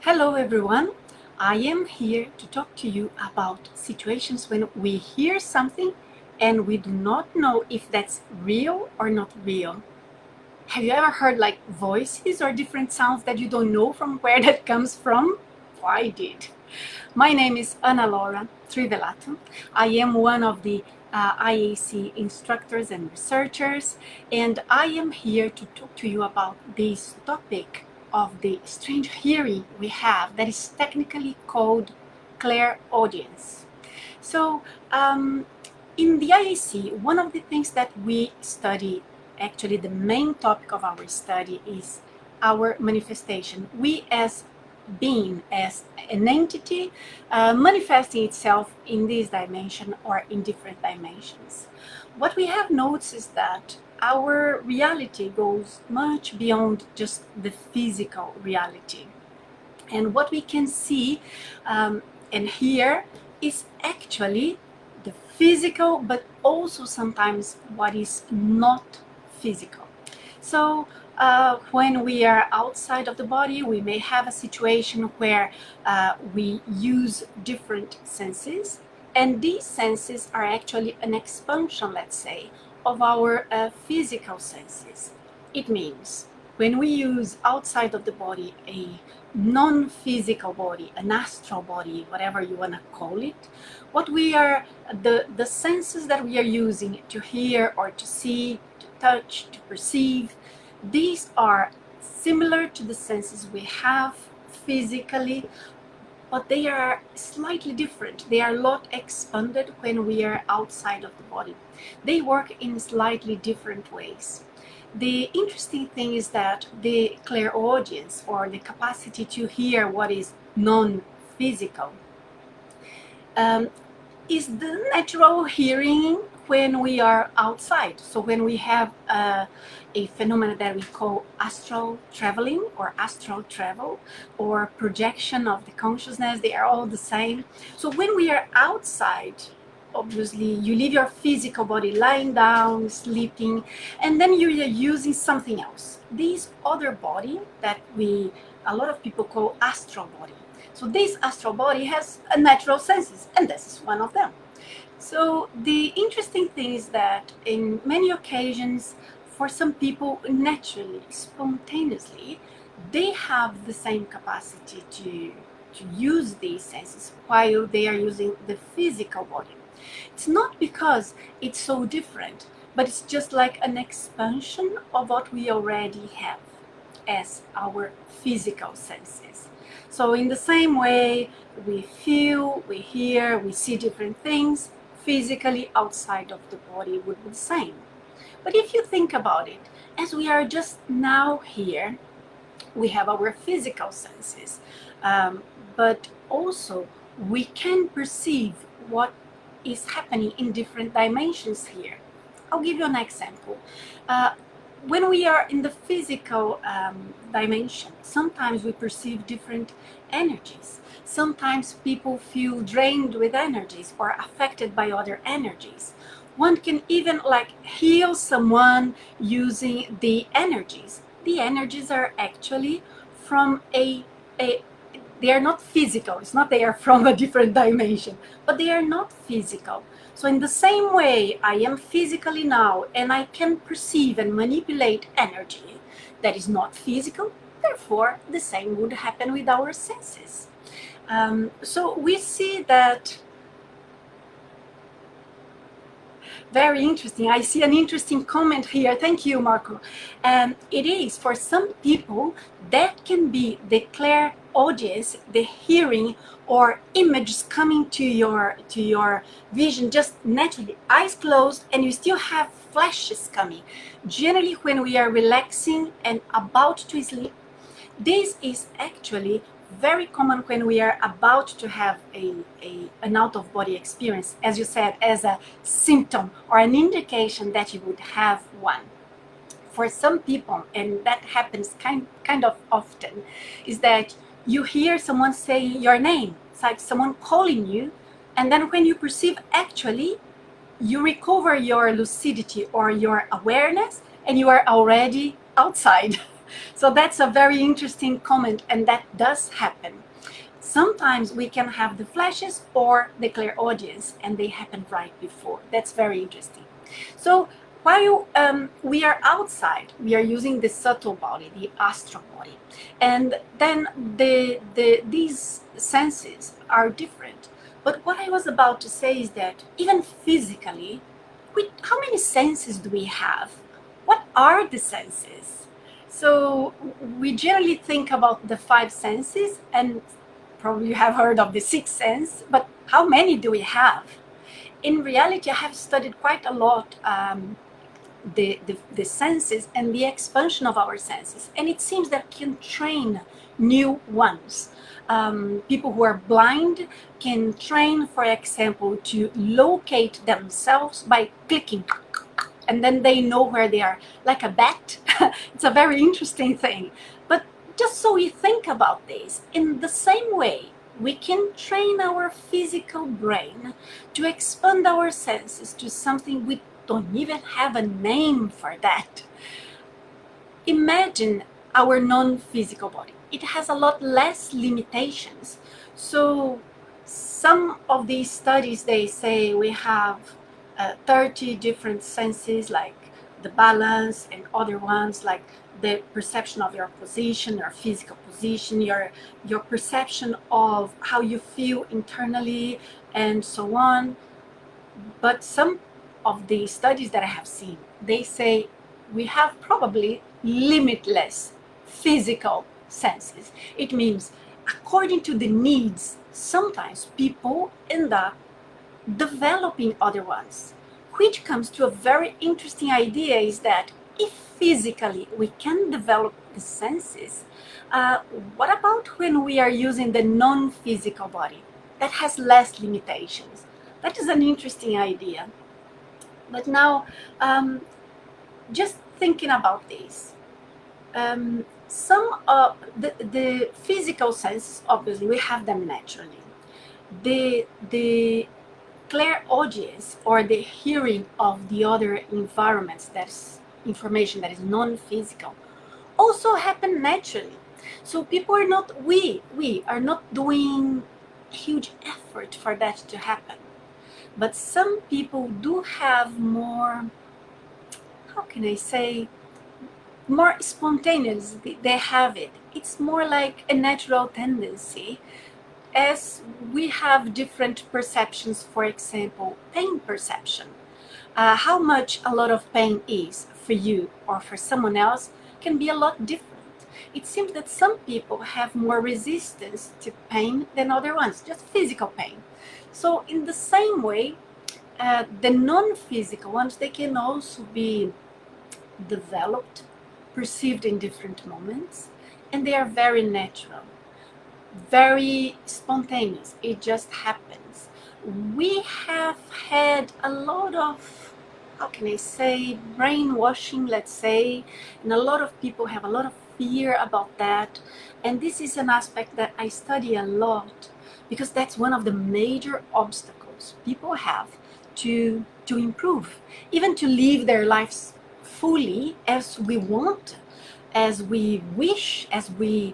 Hello everyone, I am here to talk to you about situations when we hear something and we do not know if that's real or not real. Have you ever heard like voices or different sounds that you don't know from where that comes from? Well, I did. My name is Ana Laura Trivelato. I am one of the IAC instructors and researchers, and I am here to talk to you about this topic of the strange hearing we have that is technically called clairaudience. So, in the IAC, one of the things that we study, actually the main topic of our study, is our manifestation. We as being, as an entity, manifesting itself in this dimension or in different dimensions. What we have noticed is that our reality goes much beyond just the physical reality. And what we can see and hear is actually the physical, but also sometimes what is not physical. So when we are outside of the body, we may have a situation where we use different senses, and these senses are actually an expansion, let's say, of our physical senses. It means when we use outside of the body a non-physical body, an astral body, whatever you want to call it, what we are, the senses that we are using to hear or to see, to touch, to perceive, these are similar to the senses we have physically, but they are slightly different. They are a lot expanded when we are outside of the body. They work in slightly different ways. The interesting thing is that the clairaudience, or the capacity to hear what is non-physical, is the natural hearing when we are outside. So when we have a phenomenon that we call astral traveling or astral travel or projection of the consciousness, they are all the same. So when we are outside, obviously you leave your physical body lying down, sleeping, and then you are using something else. This other body that a lot of people call astral body. So this astral body has a natural senses, and this is one of them. So the interesting thing is that in many occasions, for some people, naturally, spontaneously, they have the same capacity to use these senses while they are using the physical body. It's not because it's so different, but it's just like an expansion of what we already have as our physical senses. So in the same way, we feel, we hear, we see different things physically outside of the body would be the same. But if you think about it, as we are just now here, we have our physical senses, but also we can perceive what is happening in different dimensions here. I'll give you an example. When we are in the physical dimension, sometimes we perceive different energies. Sometimes people feel drained with energies or affected by other energies. One can even heal someone using the energies. The energies are actually from they are not physical. It's not they are from a different dimension, but they are not physical. So in the same way, I am physically now, and I can perceive and manipulate energy that is not physical. Therefore, the same would happen with our senses. So we see that. Very interesting. I see an interesting comment here. Thank you, Marco. It is, for some people, that can be the clairaudience, the hearing or images coming to your vision just naturally, eyes closed, and you still have flashes coming. Generally, when we are relaxing and about to sleep, this is actually very common when we are about to have an out-of-body experience, as you said, as a symptom or an indication that you would have one. For some people, and that happens kind of often, is that you hear someone say your name. It's like someone calling you, and then when you perceive, actually, you recover your lucidity or your awareness, and you are already outside. So that's a very interesting comment, and that does happen. Sometimes we can have the flashes or the clairaudience, and they happen right before. That's very interesting. So while we are outside, we are using the subtle body, the astral body, and then these senses are different. But what I was about to say is that even physically, how many senses do we have? What are the senses? So we generally think about the five senses, and probably you have heard of the sixth sense, but how many do we have? In reality, I have studied quite a lot the senses and the expansion of our senses, and it seems that can train new ones. People who are blind can train, for example, to locate themselves by clicking, and then they know where they are, like a bat. It's a very interesting thing. But just so we think about this, in the same way, we can train our physical brain to expand our senses to something we don't even have a name for that. Imagine our non-physical body. It has a lot less limitations. So some of these studies, they say we have 30 different senses, like the balance, and other ones like the perception of your position, your physical position, your perception of how you feel internally, and so on. But some of the studies that I have seen, they say we have probably limitless physical senses. It means, according to the needs, sometimes people end up developing other ones, which comes to a very interesting idea, is that if physically we can develop the senses, what about when we are using the non-physical body that has less limitations? That is an interesting idea. But now, just thinking about this, some of the physical senses, obviously, we have them naturally. The clairaudience, or the hearing of the other environments, that's information that is non-physical, also happen naturally. So people are not, we are not doing huge effort for that to happen. But some people do have more, how can I say, more spontaneous. They have it. It's more like a natural tendency, as we have different perceptions. For example, pain perception. How much a lot of pain is for you or for someone else can be a lot different. It seems that some people have more resistance to pain than other ones, just physical pain. So in the same way, the non-physical ones, they can also be developed, perceived in different moments, and they are very natural, very spontaneous. It just happens. We have had a lot of, how can I say, brainwashing, let's say, and a lot of people have a lot of fear about that. And this is an aspect that I study a lot, because that's one of the major obstacles people have to improve, even to live their lives fully as we want, as we wish, as we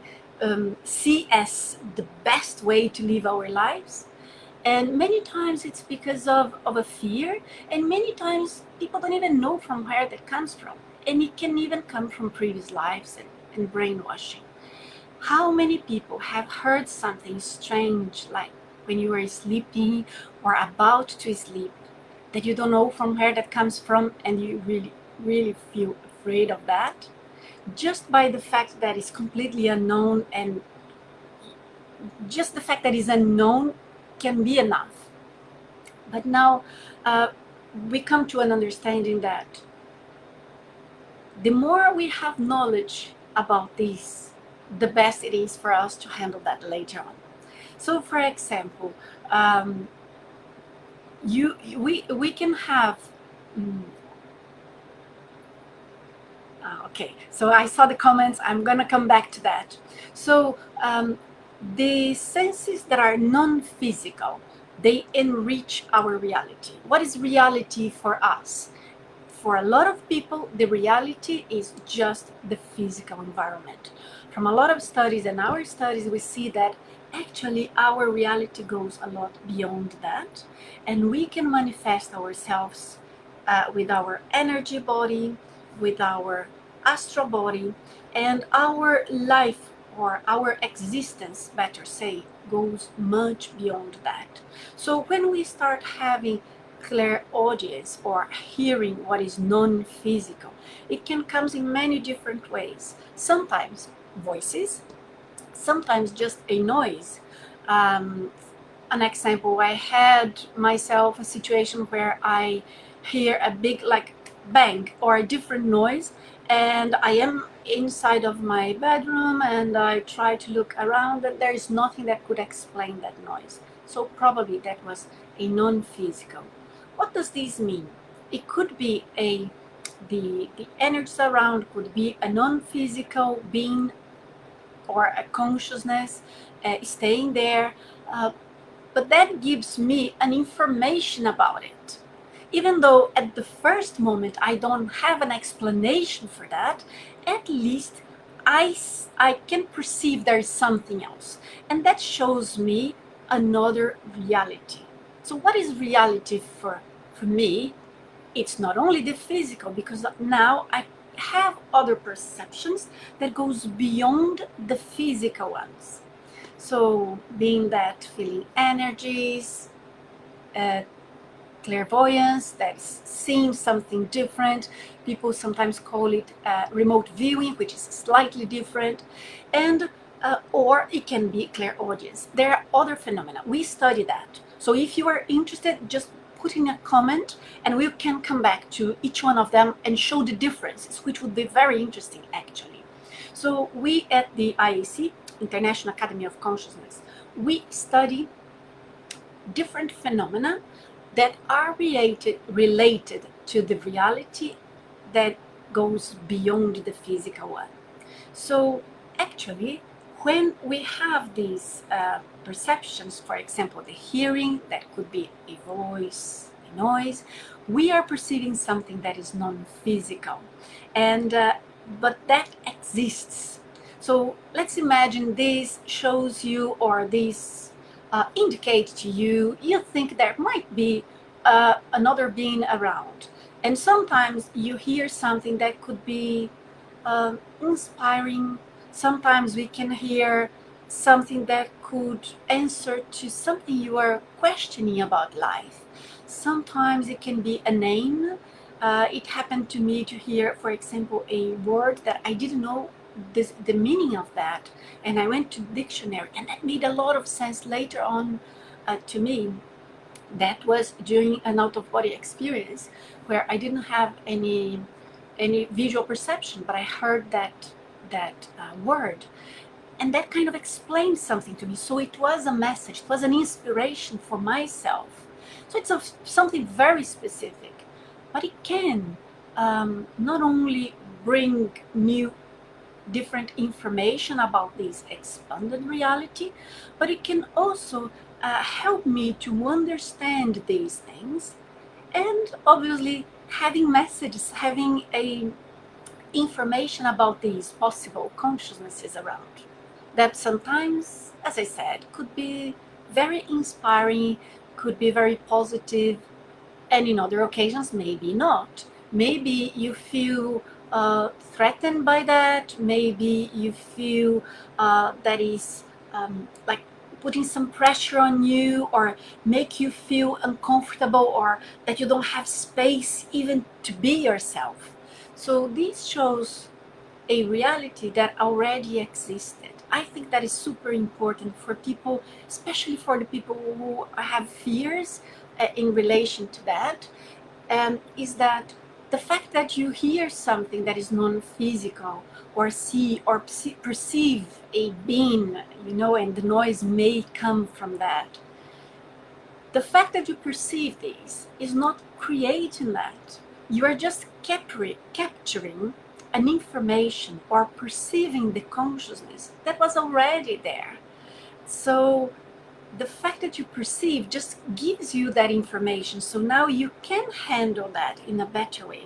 see as the best way to live our lives. And many times it's because of a fear, and many times people don't even know from where that comes from. And it can even come from previous lives and brainwashing. How many people have heard something strange, like when you are sleeping or about to sleep, that you don't know from where that comes from, and you really, really feel afraid of that? Just by the fact that it's completely unknown, and just the fact that it's unknown can be enough. But now we come to an understanding that the more we have knowledge about this, the best it is for us to handle that later on. So for example, we can have okay, so I saw the comments. I'm gonna come back to that. So the senses that are non-physical, they enrich our reality. What is reality for us? for a lot of people, the reality is just the physical environment. From a lot of studies and our studies, we see that actually our reality goes a lot beyond that, and we can manifest ourselves with our energy body, with our astral body, and our life, or our existence, better say, goes much beyond that. So when we start having clairaudience, or hearing what is non-physical, it can come in many different ways. Sometimes voices, sometimes just a noise. Um, an example, I had myself a situation where I hear a big like bang or a different noise, and I am inside of my bedroom and I try to look around, and there is nothing that could explain that noise. So probably that was a non-physical. What does this mean? It could be the energies around could be a non-physical being or a consciousness staying there, uh, but that gives me an information about it. Even though at the first moment I don't have an explanation for that, at least I can perceive there is something else. And that shows me another reality. So what is reality for me? It's not only the physical, because now I have other perceptions that goes beyond the physical ones. So being that feeling energies, uh, clairvoyance, that's seeing something different. People sometimes call it remote viewing, which is slightly different, and or it can be clairaudience. There are other phenomena. We study that. So if you are interested, just put in a comment and we can come back to each one of them and show the differences, which would be very interesting actually. So we at the IAC, International Academy of Consciousness, we study different phenomena that are related to the reality that goes beyond the physical one. So actually, when we have these perceptions, for example, the hearing, that could be a voice, a noise, we are perceiving something that is non-physical, and but that exists. So let's imagine this shows you, or this indicates to you, you think there might be another being around, and sometimes you hear something that could be inspiring. Sometimes we can hear something that could answer to something you are questioning about life. Sometimes it can be a name. It happened to me to hear, for example, a word that I didn't know the meaning of that, and I went to the dictionary, and that made a lot of sense later on to me. That was during an out-of-body experience where I didn't have any visual perception, but I heard that word, and that kind of explained something to me. So it was a message, it was an inspiration for myself. So it's something very specific, but it can not only bring new different information about this expanded reality, but it can also help me to understand these things, and obviously having messages, having a information about these possible consciousnesses around, that sometimes, as I said, could be very inspiring, could be very positive, and in other occasions maybe not. Maybe you feel threatened by that. Maybe you feel that is like putting some pressure on you, or make you feel uncomfortable, or that you don't have space even to be yourself. So this shows a reality that already existed. I think that is super important for people, especially for the people who have fears in relation to that, is that the fact that you hear something that is non-physical, or see or perceive a being, and the noise may come from that. The fact that you perceive this is not creating that. You are just capturing an information, or perceiving the consciousness that was already there. So the fact that you perceive just gives you that information. So now you can handle that in a better way.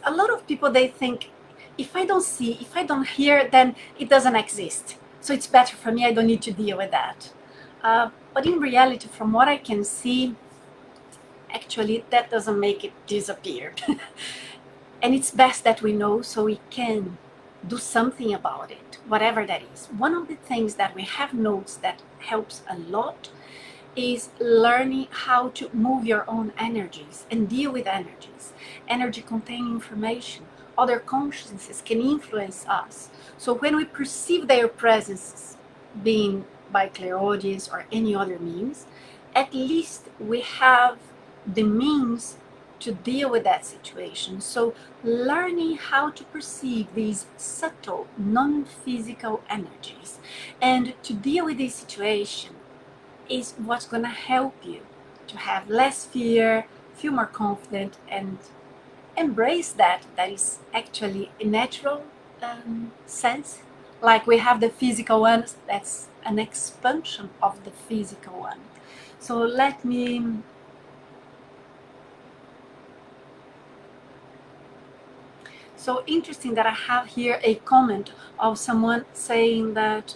A lot of people, they think, if I don't see, if I don't hear, then it doesn't exist. So it's better for me, I don't need to deal with that. But in reality, from what I can see, actually that doesn't make it disappear. And it's best that we know so we can do something about it, whatever that is. One of the things that we have noticed that helps a lot is learning how to move your own energies and deal with energies. Energy containing information. Other consciousnesses can influence us. So when we perceive their presence, being by clairaudience or any other means, at least we have the means to deal with that situation. So learning how to perceive these subtle, non-physical energies and to deal with this situation is what's going to help you to have less fear, feel more confident, and embrace that is actually a natural sense. Like we have the physical one, that's an expansion of the physical one. So let me so interesting that I have here a comment of someone saying that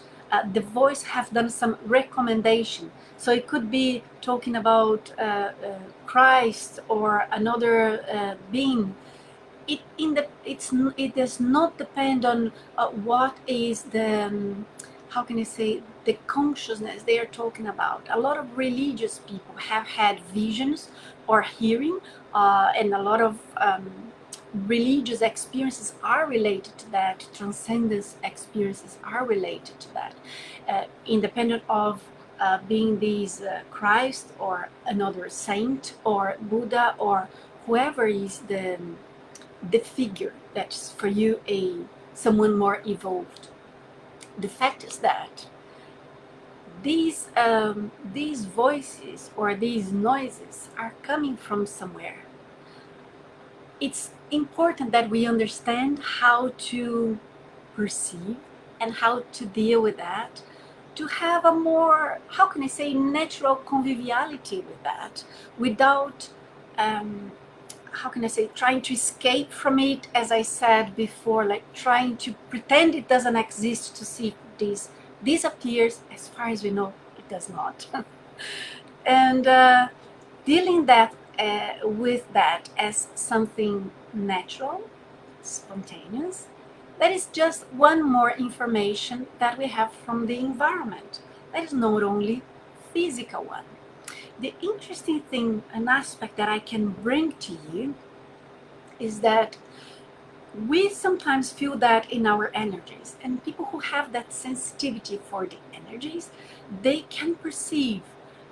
the voice have done some recommendation. So it could be talking about Christ or another being. It does not depend on what is the how can I say, the consciousness they are talking about. A lot of religious people have had visions or hearing, and a lot of religious experiences are related to that. Transcendence experiences are related to that, independent of being these Christ or another saint or Buddha or whoever is the figure that's for you someone more evolved. The fact is that these voices or these noises are coming from somewhere. It's important that we understand how to perceive and how to deal with that, to have a more, how can I say, natural conviviality with that, without how can I say, trying to escape from it, as I said before, like trying to pretend it doesn't exist to see if this disappears. As far as we know, it does not. And dealing with that as something natural, spontaneous, that is just one more information that we have from the environment. That is not only physical one. The interesting thing, an aspect that I can bring to you, is that we sometimes feel that in our energies, and people who have that sensitivity for the energies, they can perceive.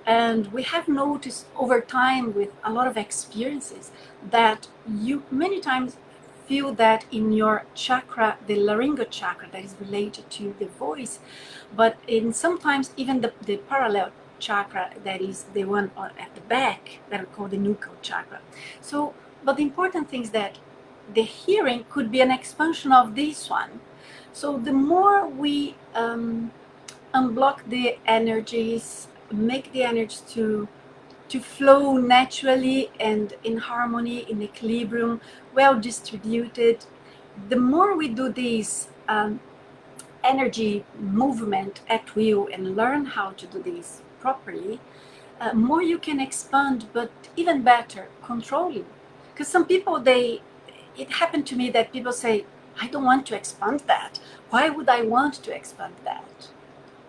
And we have noticed over time with a lot of experiences that you many times feel that in your chakra, the laryngeal chakra, that is related to the voice, but in sometimes even the parallel chakra, that is the one at the back, that we call the nuchal chakra. So, but the important thing is that the hearing could be an expansion of this one. So the more we unblock the energies, make the energies to flow naturally and in harmony, in equilibrium, well distributed, the more we do this energy movement at will and learn how to do this properly, more you can expand, but even better, controlling. Because some people, it happened to me that people say, I don't want to expand that. Why would I want to expand that?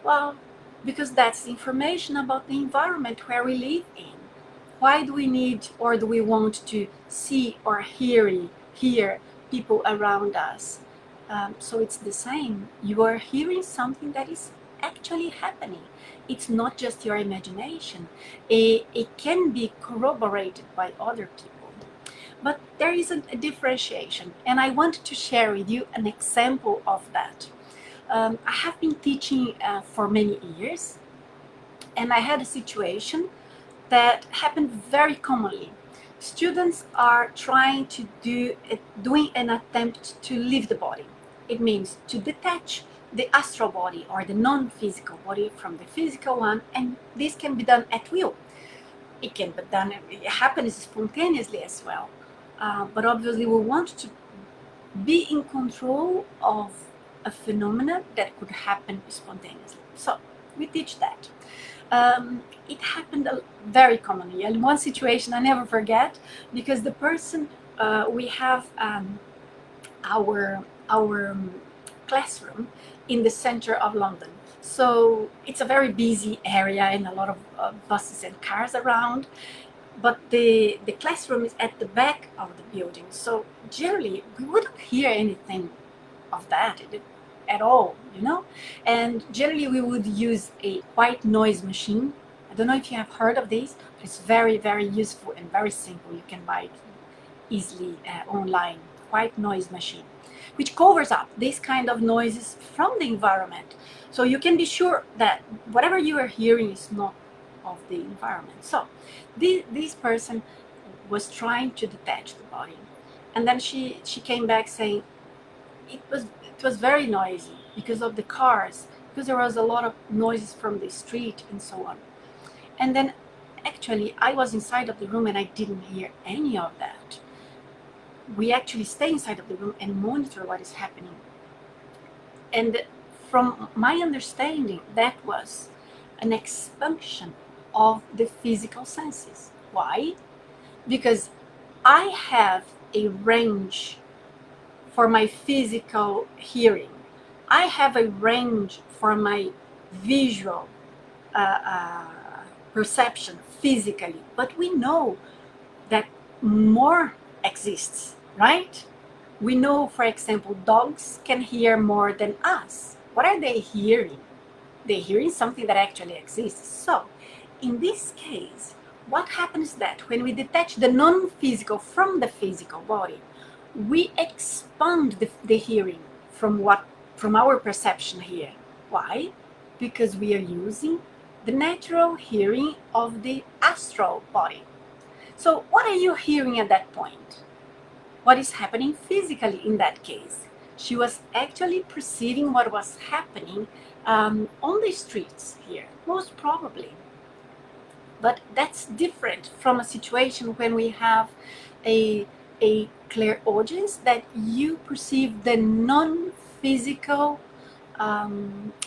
Well, because that's information about the environment where we live in. Why do we need or do we want to see or hear people around us? So it's the same. You are hearing something that is actually happening. It's not just your imagination. It can be corroborated by other people. But there is a differentiation, and I want to share with you an example of that. I have been teaching for many years, and I had a situation that happened very commonly. Students are trying to doing an attempt to leave the body. It means to detach the astral body or the non-physical body from the physical one, and this can be done at will. It can be done, it happens spontaneously as well. But obviously we want to be in control of a phenomenon that could happen spontaneously. So we teach that. It happened very commonly. And one situation I never forget, because the person, we have our classroom in the center of London. So it's a very busy area and a lot of buses and cars around. But the classroom is at the back of the building. So generally we wouldn't hear anything of that at all, you know? And generally we would use a white noise machine. I don't know if you have heard of this, but it's very, very useful and very simple. You can buy it easily online. White noise machine, which covers up these kind of noises from the environment. So you can be sure that whatever you are hearing is not of the environment. So this person was trying to detach the body. And then she came back saying it was very noisy because of the cars, because there was a lot of noises from the street and so on. And then actually I was inside of the room and I didn't hear any of that. We actually stay inside of the room and monitor what is happening. And from my understanding, that was an expansion of the physical senses. Why? Because I have a range for my physical hearing. I have a range for my visual perception physically, but we know that more exists, right? We know, for example, dogs can hear more than us. What are they hearing? They're hearing something that actually exists. So, in this case, what happens is that when we detach the non-physical from the physical body, we expand the hearing from our perception here. Why? Because we are using the natural hearing of the astral body. So what are you hearing at that point? What is happening physically in that case? She was actually perceiving what was happening on the streets here, most probably. But that's different from a situation when we have a clairaudience, that you perceive the non-physical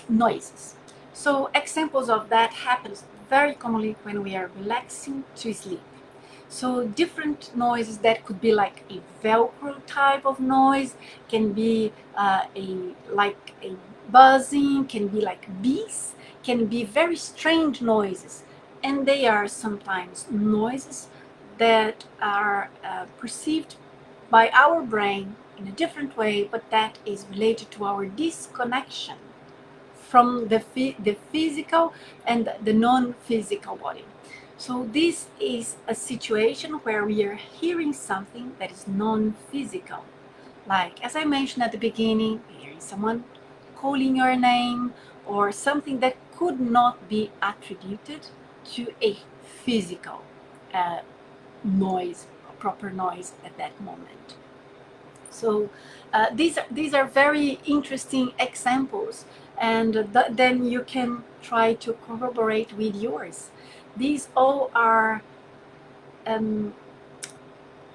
noises. So examples of that happens very commonly when we are relaxing to sleep. So different noises that could be like a Velcro type of noise, can be like a buzzing, can be like bees, can be very strange noises. And they are sometimes noises that are perceived by our brain in a different way, but that is related to our disconnection from the physical and the non-physical body. So this is a situation where we are hearing something that is non-physical. Like, as I mentioned at the beginning, hearing someone calling your name, or something that could not be attributed to a physical noise, proper noise at that moment. So these are very interesting examples, and then you can try to corroborate with yours. These all are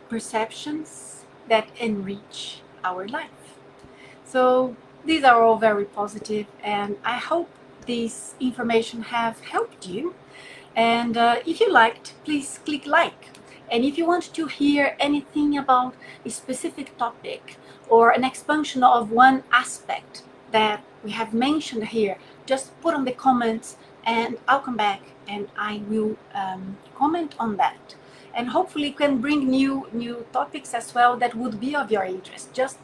perceptions that enrich our life. So these are all very positive, and I hope this information have helped you. And if you liked, please click like. And if you want to hear anything about a specific topic or an expansion of one aspect that we have mentioned here, just put on the comments and I'll come back and I will comment on that. And hopefully can bring new topics as well that would be of your interest. Just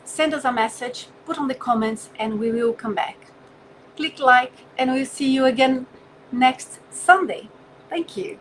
send us a message, put on the comments, and we will come back. Click like, and we'll see you again next Sunday. Thank you.